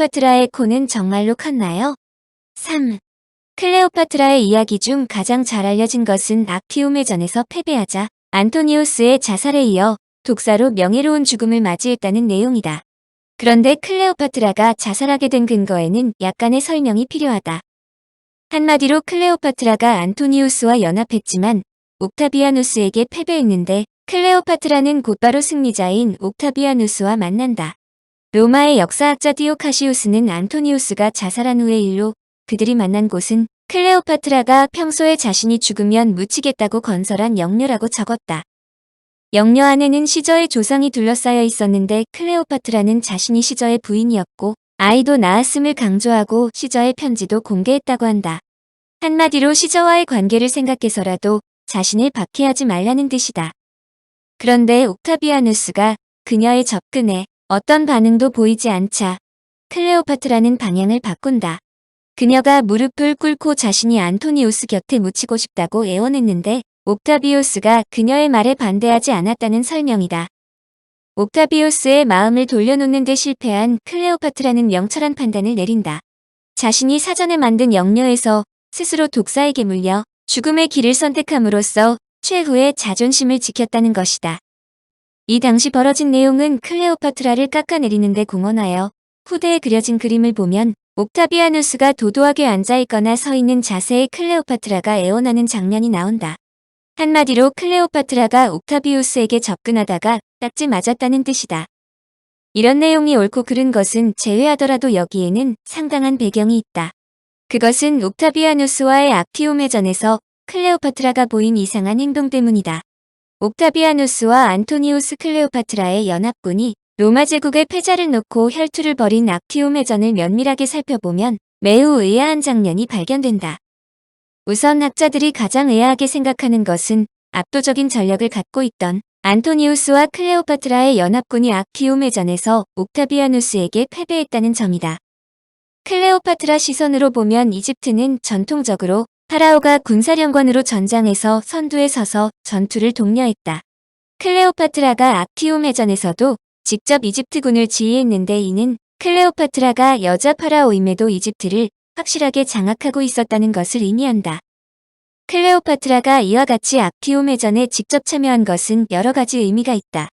클레오파트라의 코는 정말로 컸나요? 3. 클레오파트라의 이야기 중 가장 잘 알려진 것은 악티움의 전에서 패배하자 안토니우스의 자살에 이어 독사로 명예로운 죽음을 맞이했다는 내용이다. 그런데 클레오파트라가 자살하게 된 근거에는 약간의 설명이 필요하다. 한마디로 클레오파트라가 안토니우스와 연합했지만 옥타비아누스에게 패배했는데 클레오파트라는 곧바로 승리자인 옥타비아누스와 만난다. 로마의 역사학자 디오카시우스는 안토니우스가 자살한 후의 일로 그들이 만난 곳은 클레오파트라가 평소에 자신이 죽으면 묻히겠다고 건설한 영녀라고 적었다. 영녀 안에는 시저의 조상이 둘러싸여 있었는데 클레오파트라는 자신이 시저의 부인이었고 아이도 낳았음을 강조하고 시저의 편지도 공개했다고 한다. 한마디로 시저와의 관계를 생각해서라도 자신을 박해하지 말라는 뜻이다. 그런데 옥타비아누스가 그녀의 접근에 어떤 반응도 보이지 않자 클레오파트라는 방향을 바꾼다. 그녀가 무릎을 꿇고 자신이 안토니우스 곁에 묻히고 싶다고 애원했는데 옥타비우스가 그녀의 말에 반대하지 않았다는 설명이다. 옥타비우스의 마음을 돌려놓는 데 실패한 클레오파트라는 명철한 판단을 내린다. 자신이 사전에 만든 영녀에서 스스로 독사에게 물려 죽음의 길을 선택함으로써 최후의 자존심을 지켰다는 것이다. 이 당시 벌어진 내용은 클레오파트라를 깎아내리는 데 공헌하여 후대에 그려진 그림을 보면 옥타비아누스가 도도하게 앉아있거나 서있는 자세의 클레오파트라가 애원하는 장면이 나온다. 한마디로 클레오파트라가 옥타비우스에게 접근하다가 딱지 맞았다는 뜻이다. 이런 내용이 옳고 그른 것은 제외하더라도 여기에는 상당한 배경이 있다. 그것은 옥타비아누스와의 악티움의 전에서 클레오파트라가 보인 이상한 행동 때문이다. 옥타비아누스와 안토니우스 클레오파트라의 연합군이 로마 제국의 패자를 놓고 혈투를 벌인 악티움 해전을 면밀하게 살펴보면 매우 의아한 장면이 발견된다. 우선 학자들이 가장 의아하게 생각하는 것은 압도적인 전력을 갖고 있던 안토니우스와 클레오파트라의 연합군이 악티움 해전에서 옥타비아누스에게 패배했다는 점이다. 클레오파트라 시선으로 보면 이집트는 전통적으로 파라오가 군사령관으로 전장에서 선두에 서서 전투를 독려했다. 클레오파트라가 악티움 해전에서도 직접 이집트군을 지휘했는데 이는 클레오파트라가 여자 파라오임에도 이집트를 확실하게 장악하고 있었다는 것을 의미한다. 클레오파트라가 이와 같이 악티움 해전에 직접 참여한 것은 여러 가지 의미가 있다.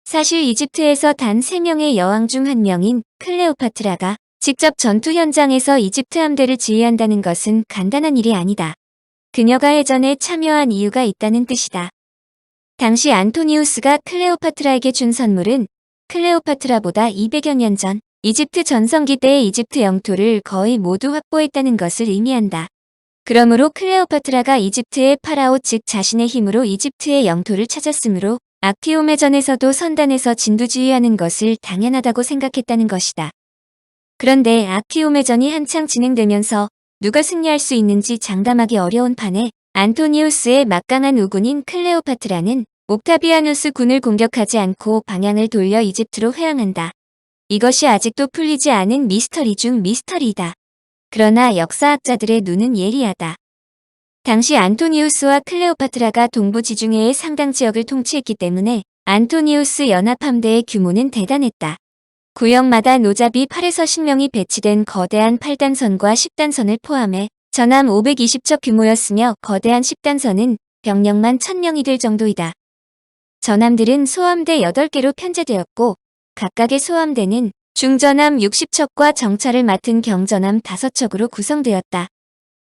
사실 이집트에서 단 3명의 여왕 중 1명인 클레오파트라가 직접 전투 현장에서 이집트 함대를 지휘한다는 것은 간단한 일이 아니다. 그녀가 해전에 참여한 이유가 있다는 뜻이다. 당시 안토니우스가 클레오파트라에게 준 선물은 클레오파트라보다 200여 년 전 이집트 전성기 때의 이집트 영토를 거의 모두 확보했다는 것을 의미한다. 그러므로 클레오파트라가 이집트의 파라오 즉 자신의 힘으로 이집트의 영토를 찾았으므로 악티움 해전에서도 선단에서 진두지휘하는 것을 당연하다고 생각했다는 것이다. 그런데 악티움 해전이 한창 진행되면서 누가 승리할 수 있는지 장담하기 어려운 판에 안토니우스의 막강한 우군인 클레오파트라는 옥타비아누스 군을 공격하지 않고 방향을 돌려 이집트로 회항한다. 이것이 아직도 풀리지 않은 미스터리 중 미스터리이다. 그러나 역사학자들의 눈은 예리하다. 당시 안토니우스와 클레오파트라가 동부 지중해의 상당 지역을 통치했기 때문에 안토니우스 연합함대의 규모는 대단했다. 구역마다 노잡이 8에서 10명이 배치된 거대한 8단선과 10단선을 포함해 전함 520척 규모였으며 거대한 10단선은 병력만 1000명이 될 정도이다. 전함들은 소함대 8개로 편제되었고 각각의 소함대는 중전함 60척과 정찰을 맡은 경전함 5척으로 구성되었다.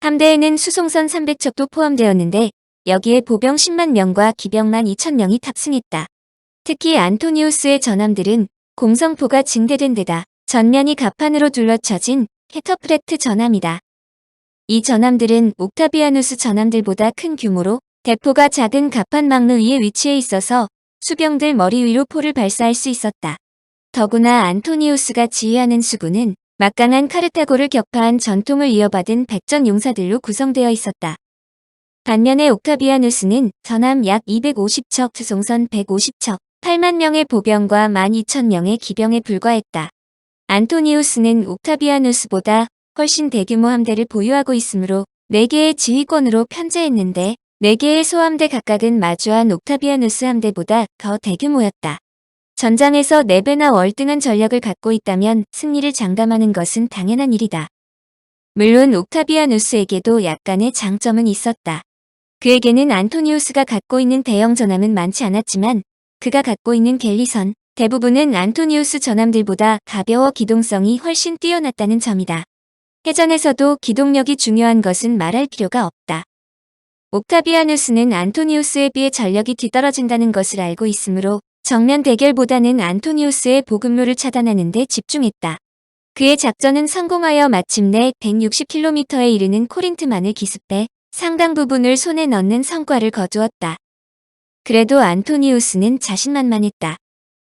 함대에는 수송선 300척도 포함되었는데 여기에 보병 10만 명과 기병만 2000명이 탑승했다. 특히 안토니우스의 전함들은 공성포가 증대된 데다 전면이 갑판으로 둘러쳐진 헤터프레트 전함이다. 이 전함들은 옥타비아누스 전함들보다 큰 규모로 대포가 작은 갑판 막루 위에 위치해 있어서 수병들 머리 위로 포를 발사할 수 있었다. 더구나 안토니우스가 지휘하는 수군은 막강한 카르타고를 격파한 전통을 이어받은 백전 용사들로 구성되어 있었다. 반면에 옥타비아누스는 전함 약 250척, 수송선 150척, 8만 명의 보병과 12,000명의 기병에 불과했다. 안토니우스는 옥타비아누스보다 훨씬 대규모 함대를 보유하고 있으므로 4개의 지휘권으로 편제했는데 4개의 소함대 각각은 마주한 옥타비아누스 함대보다 더 대규모였다. 전장에서 4배나 월등한 전력을 갖고 있다면 승리를 장담하는 것은 당연한 일이다. 물론 옥타비아누스에게도 약간의 장점은 있었다. 그에게는 안토니우스가 갖고 있는 대형 전함은 많지 않았지만 그가 갖고 있는 갤리선 대부분은 안토니우스 전함들보다 가벼워 기동성이 훨씬 뛰어났다는 점이다. 해전에서도 기동력이 중요한 것은 말할 필요가 없다. 옥타비아누스는 안토니우스에 비해 전력이 뒤떨어진다는 것을 알고 있으므로 정면 대결보다는 안토니우스의 보급로를 차단하는 데 집중했다. 그의 작전은 성공하여 마침내 160km에 이르는 코린트만을 기습해 상당 부분을 손에 넣는 성과를 거두었다. 그래도 안토니우스는 자신만만했다.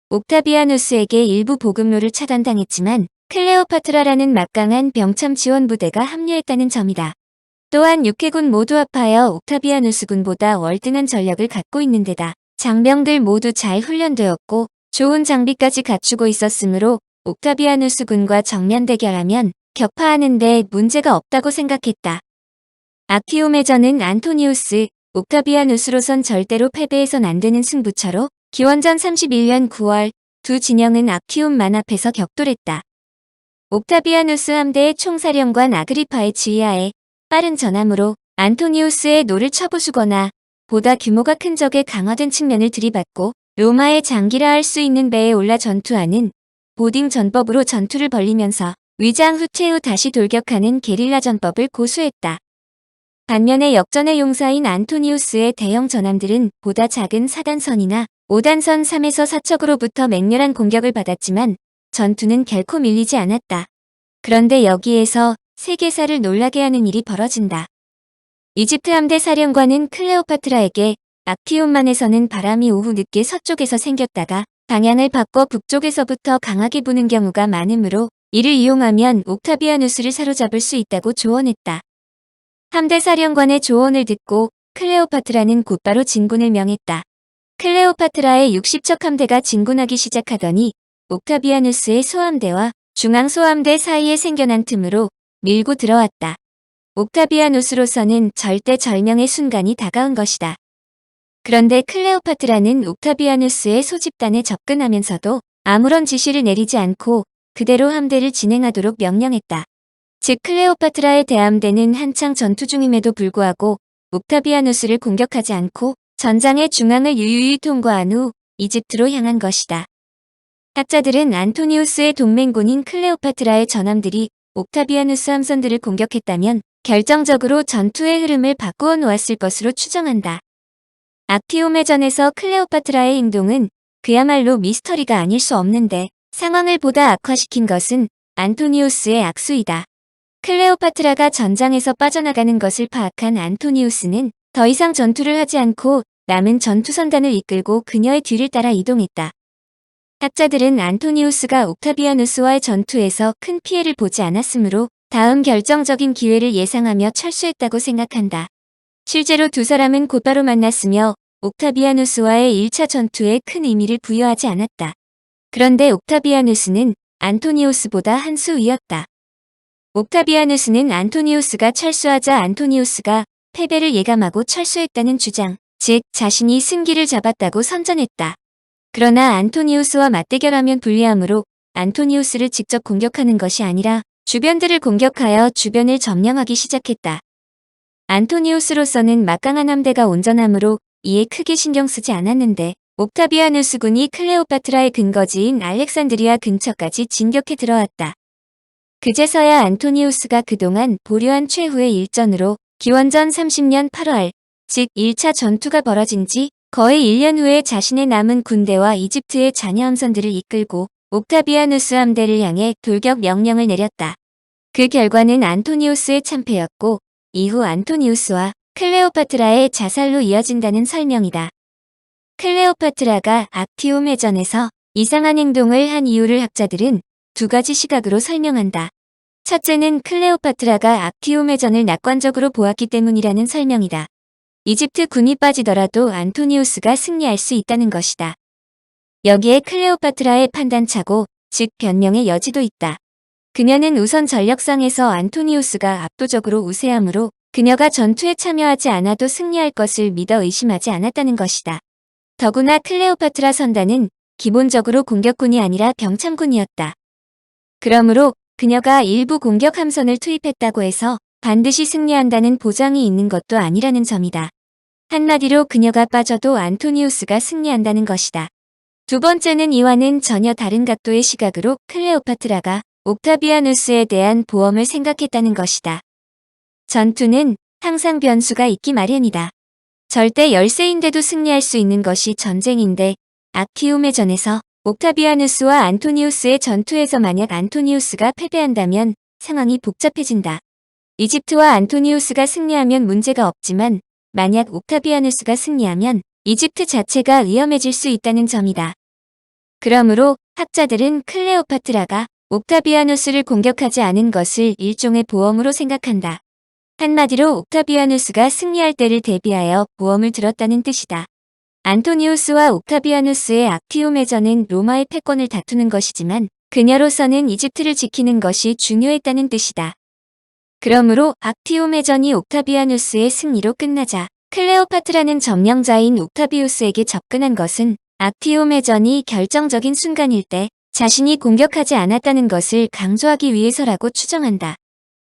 옥타비아누스에게 일부 보급로를 차단당했지만 클레오파트라라는 막강한 병참 지원 부대가 합류했다는 점이다. 또한 6해군 모두 합하여 옥타비아누스군보다 월등한 전력을 갖고 있는 데다 장병들 모두 잘 훈련되었고 좋은 장비까지 갖추고 있었으므로 옥타비아누스군과 정면 대결하면 격파하는 데 문제가 없다고 생각했다. 악티움해전은 안토니우스, 옥타비아누스로선 절대로 패배해선 안 되는 승부처로 기원전 31년 9월 두 진영은 악티움만 앞에서 격돌했다. 옥타비아누스 함대의 총사령관 아그리파의 지휘하에 빠른 전함으로 안토니우스의 노를 쳐부수거나 보다 규모가 큰 적의 강화된 측면을 들이받고 로마의 장기라 할 수 있는 배에 올라 전투하는 보딩 전법으로 전투를 벌이면서 위장 후 퇴후 다시 돌격하는 게릴라 전법을 고수했다. 반면에 역전의 용사인 안토니우스의 대형 전함들은 보다 작은 4단선이나 5단선 3에서 4척으로부터 맹렬한 공격을 받았지만 전투는 결코 밀리지 않았다. 그런데 여기에서 세계사를 놀라게 하는 일이 벌어진다. 이집트 함대 사령관은 클레오파트라에게 악티움만에서는 바람이 오후 늦게 서쪽에서 생겼다가 방향을 바꿔 북쪽에서부터 강하게 부는 경우가 많으므로 이를 이용하면 옥타비아누스를 사로잡을 수 있다고 조언했다. 함대 사령관의 조언을 듣고 클레오파트라는 곧바로 진군을 명했다. 클레오파트라의 60척 함대가 진군하기 시작하더니 옥타비아누스의 소함대와 중앙 소함대 사이에 생겨난 틈으로 밀고 들어왔다. 옥타비아누스로서는 절대절명의 순간이 다가온 것이다. 그런데 클레오파트라는 옥타비아누스의 소집단에 접근하면서도 아무런 지시를 내리지 않고 그대로 함대를 진행하도록 명령했다. 즉 클레오파트라의 대함대는 한창 전투 중임에도 불구하고 옥타비아누스를 공격하지 않고 전장의 중앙을 유유히 통과한 후 이집트로 향한 것이다. 학자들은 안토니우스의 동맹군인 클레오파트라의 전함들이 옥타비아누스 함선들을 공격했다면 결정적으로 전투의 흐름을 바꾸어 놓았을 것으로 추정한다. 악티움해전에서 클레오파트라의 행동은 그야말로 미스터리가 아닐 수 없는데 상황을 보다 악화시킨 것은 안토니우스의 악수이다. 클레오파트라가 전장에서 빠져나가는 것을 파악한 안토니우스는 더 이상 전투를 하지 않고 남은 전투선단을 이끌고 그녀의 뒤를 따라 이동했다. 학자들은 안토니우스가 옥타비아누스와의 전투에서 큰 피해를 보지 않았으므로 다음 결정적인 기회를 예상하며 철수했다고 생각한다. 실제로 두 사람은 곧바로 만났으며 옥타비아누스와의 1차 전투에 큰 의미를 부여하지 않았다. 그런데 옥타비아누스는 안토니우스보다 한 수 위였다. 옥타비아누스는 안토니우스가 철수하자 안토니우스가 패배를 예감하고 철수했다는 주장, 즉 자신이 승기를 잡았다고 선전했다. 그러나 안토니우스와 맞대결하면 불리하므로 안토니우스를 직접 공격하는 것이 아니라 주변들을 공격하여 주변을 점령하기 시작했다. 안토니우스로서는 막강한 함대가 온전하므로 이에 크게 신경 쓰지 않았는데 옥타비아누스군이 클레오파트라의 근거지인 알렉산드리아 근처까지 진격해 들어왔다. 그제서야 안토니우스가 그동안 보류한 최후의 일전으로 기원전 30년 8월, 즉 1차 전투가 벌어진 지 거의 1년 후에 자신의 남은 군대와 이집트의 잔여 함선들을 이끌고 옥타비아누스 함대를 향해 돌격 명령을 내렸다. 그 결과는 안토니우스의 참패였고 이후 안토니우스와 클레오파트라의 자살로 이어진다는 설명이다. 클레오파트라가 악티움 해전에서 이상한 행동을 한 이유를 학자들은 두 가지 시각으로 설명한다. 첫째는 클레오파트라가 악티움 해전을 낙관적으로 보았기 때문이라는 설명이다. 이집트 군이 빠지더라도 안토니우스가 승리할 수 있다는 것이다. 여기에 클레오파트라의 판단차고, 즉 변명의 여지도 있다. 그녀는 우선 전력상에서 안토니우스가 압도적으로 우세하므로 그녀가 전투에 참여하지 않아도 승리할 것을 믿어 의심하지 않았다는 것이다. 더구나 클레오파트라 선단은 기본적으로 공격군이 아니라 병참군이었다. 그러므로 그녀가 일부 공격 함선을 투입했다고 해서 반드시 승리한다는 보장이 있는 것도 아니라는 점이다. 한마디로 그녀가 빠져도 안토니우스가 승리한다는 것이다. 두 번째는 이와는 전혀 다른 각도의 시각으로 클레오파트라가 옥타비아누스에 대한 보험을 생각했다는 것이다. 전투는 항상 변수가 있기 마련이다. 절대 열세인데도 승리할 수 있는 것이 전쟁인데 악티움의 전에서 옥타비아누스와 안토니우스의 전투에서 만약 안토니우스가 패배한다면 상황이 복잡해진다. 이집트와 안토니우스가 승리하면 문제가 없지만 만약 옥타비아누스가 승리하면 이집트 자체가 위험해질 수 있다는 점이다. 그러므로 학자들은 클레오파트라가 옥타비아누스를 공격하지 않은 것을 일종의 보험으로 생각한다. 한마디로 옥타비아누스가 승리할 때를 대비하여 보험을 들었다는 뜻이다. 안토니우스와 옥타비아누스의 악티움의 전은 로마의 패권을 다투는 것이지만 그녀로서는 이집트를 지키는 것이 중요했다는 뜻이다. 그러므로 악티움의 전이 옥타비아누스의 승리로 끝나자 클레오파트라는 점령자인 옥타비우스에게 접근한 것은 악티움의 전이 결정적인 순간일 때 자신이 공격하지 않았다는 것을 강조하기 위해서라고 추정한다.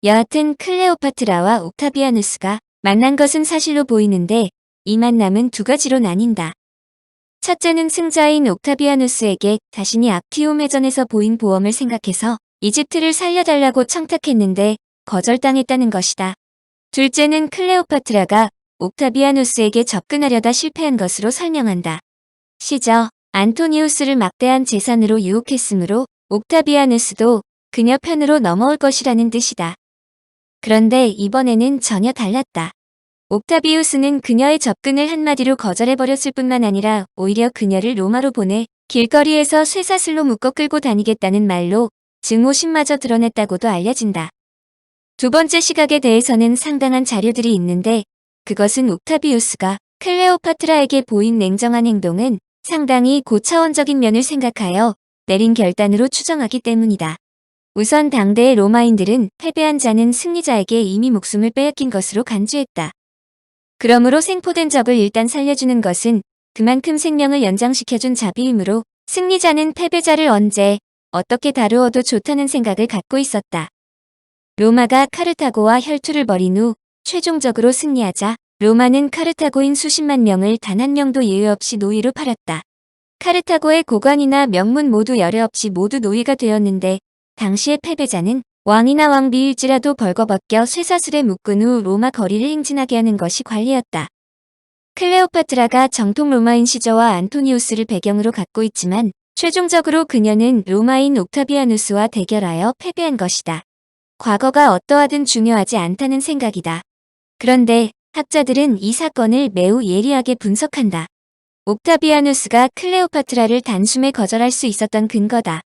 여하튼 클레오파트라와 옥타비아누스가 만난 것은 사실로 보이는데 이 만남은 두 가지로 나뉜다. 첫째는 승자인 옥타비아누스에게 자신이 악티움의 전에서 보인 보험을 생각해서 이집트를 살려달라고 청탁했는데 거절당했다는 것이다. 둘째는 클레오파트라가 옥타비아누스에게 접근하려다 실패한 것으로 설명한다. 시저 안토니우스를 막대한 재산으로 유혹했으므로 옥타비아누스도 그녀 편으로 넘어올 것이라는 뜻이다. 그런데 이번에는 전혀 달랐다. 옥타비우스는 그녀의 접근을 한마디로 거절해버렸을 뿐만 아니라 오히려 그녀를 로마로 보내 길거리에서 쇠사슬로 묶어 끌고 다니겠다는 말로 증오심마저 드러냈다고도 알려진다. 두 번째 시각에 대해서는 상당한 자료들이 있는데 그것은 옥타비우스가 클레오파트라에게 보인 냉정한 행동은 상당히 고차원적인 면을 생각하여 내린 결단으로 추정하기 때문이다. 우선 당대의 로마인들은 패배한 자는 승리자에게 이미 목숨을 빼앗긴 것으로 간주했다. 그러므로 생포된 적을 일단 살려주는 것은 그만큼 생명을 연장시켜준 자비이므로 승리자는 패배자를 언제 어떻게 다루어도 좋다는 생각을 갖고 있었다. 로마가 카르타고와 혈투를 벌인 후 최종적으로 승리하자 로마는 카르타고인 수십만 명을 단 한 명도 예외 없이 노예로 팔았다. 카르타고의 고관이나 명문 모두 열애 없이 모두 노예가 되었는데 당시의 패배자는 왕이나 왕비일지라도 벌거벗겨 쇠사슬에 묶은 후 로마 거리를 행진하게 하는 것이 관리였다. 클레오파트라가 정통 로마인 시저와 안토니우스를 배경으로 갖고 있지만 최종적으로 그녀는 로마인 옥타비아누스와 대결하여 패배한 것이다. 과거가 어떠하든 중요하지 않다는 생각이다. 그런데 학자들은 이 사건을 매우 예리하게 분석한다. 옥타비아누스가 클레오파트라를 단숨에 거절할 수 있었던 근거다.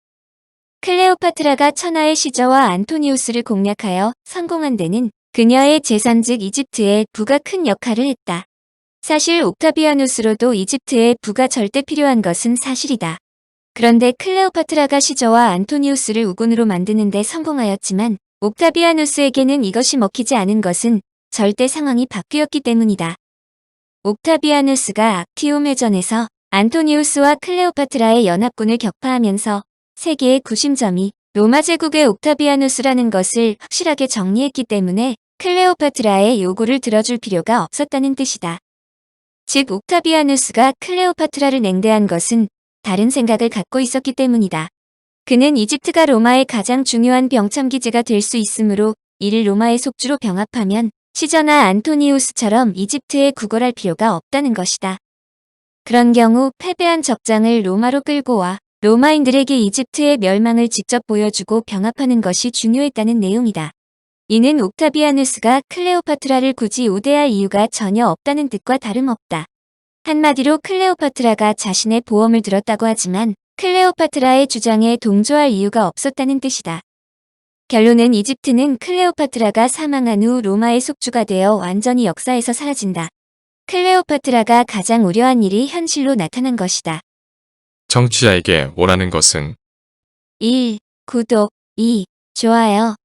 클레오파트라가 천하의 시저와 안토니우스를 공략하여 성공한 데는 그녀의 재산 즉 이집트에 부가 큰 역할을 했다. 사실 옥타비아누스로도 이집트에 부가 절대 필요한 것은 사실이다. 그런데 클레오파트라가 시저와 안토니우스를 우군으로 만드는 데 성공하였지만 옥타비아누스에게는 이것이 먹히지 않은 것은 절대 상황이 바뀌었기 때문이다. 옥타비아누스가 악티움 해전에서 안토니우스와 클레오파트라의 연합군을 격파하면서 세계의 구심점이 로마 제국의 옥타비아누스라는 것을 확실하게 정리했기 때문에 클레오파트라의 요구를 들어줄 필요가 없었다는 뜻이다. 즉 옥타비아누스가 클레오파트라를 냉대한 것은 다른 생각을 갖고 있었기 때문이다. 그는 이집트가 로마의 가장 중요한 병참기지가 될 수 있으므로 이를 로마의 속주로 병합하면 시저나 안토니우스처럼 이집트에 구걸할 필요가 없다는 것이다. 그런 경우 패배한 적장을 로마로 끌고 와 로마인들에게 이집트의 멸망을 직접 보여주고 병합하는 것이 중요했다는 내용이다. 이는 옥타비아누스가 클레오파트라를 굳이 우대할 이유가 전혀 없다는 뜻과 다름없다. 한마디로 클레오파트라가 자신의 보험을 들었다고 하지만 클레오파트라의 주장에 동조할 이유가 없었다는 뜻이다. 결론은 이집트는 클레오파트라가 사망한 후 로마의 속주가 되어 완전히 역사에서 사라진다. 클레오파트라가 가장 우려한 일이 현실로 나타난 것이다. 청취자에게 원하는 것은 1. 구독 2. 좋아요